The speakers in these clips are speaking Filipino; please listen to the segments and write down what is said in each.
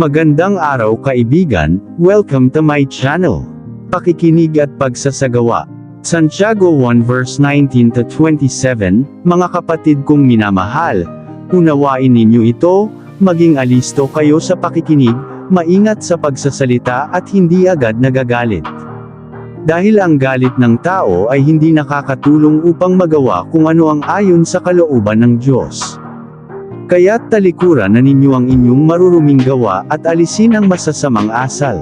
Magandang araw kaibigan, welcome to my channel. Pakikinig at pagsasagawa. Santiago 1 verse 19 to 27, mga kapatid kong minamahal, unawain ninyo ito, maging alisto kayo sa pakikinig, maingat sa pagsasalita at hindi agad nagagalit. Dahil ang galit ng tao ay hindi nakakatulong upang magawa kung ano ang ayon sa kalooban ng Diyos. Kaya't talikuran na ninyo ang inyong maruruming gawa at alisin ang masasamang asal.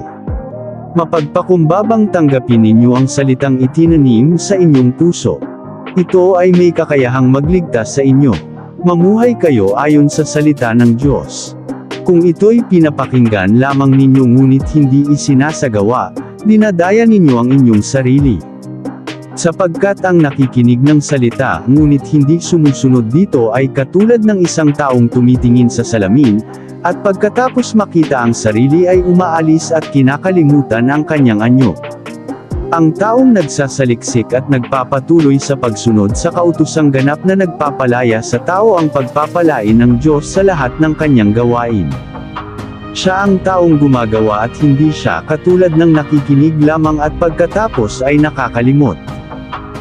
Mapagpakumbabang tanggapin ninyo ang salitang itinanim sa inyong puso. Ito ay may kakayahang magligtas sa inyo. Mamuhay kayo ayon sa salita ng Diyos. Kung ito'y pinapakinggan lamang ninyo ngunit hindi isinasagawa, dinadaya ninyo ang inyong sarili. Sapagkat ang nakikinig ng salita ngunit hindi sumusunod dito ay katulad ng isang taong tumitingin sa salamin, at pagkatapos makita ang sarili ay umaalis at kinakalimutan ang kanyang anyo. Ang taong nagsasaliksik at nagpapatuloy sa pagsunod sa kautosang ganap na nagpapalaya sa tao ang pagpapalain ng Diyos sa lahat ng kanyang gawain. Siya ang taong gumagawa at hindi siya katulad ng nakikinig lamang at pagkatapos ay nakakalimot.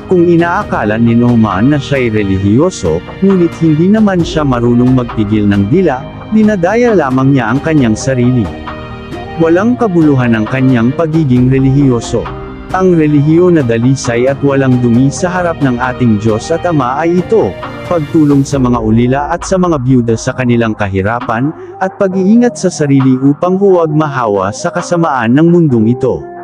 Kung inaakala ni Naaman na siya'y relihiyoso, ngunit hindi naman siya marunong magpigil ng dila, dinadaya lamang niya ang kanyang sarili. Walang kabuluhan ang kanyang pagiging relihiyoso. Ang relihiyo na dalisay at walang dumi sa harap ng ating Diyos at Ama ay ito, pagtulong sa mga ulila at sa mga byuda sa kanilang kahirapan, at pag-iingat sa sarili upang huwag mahawa sa kasamaan ng mundong ito.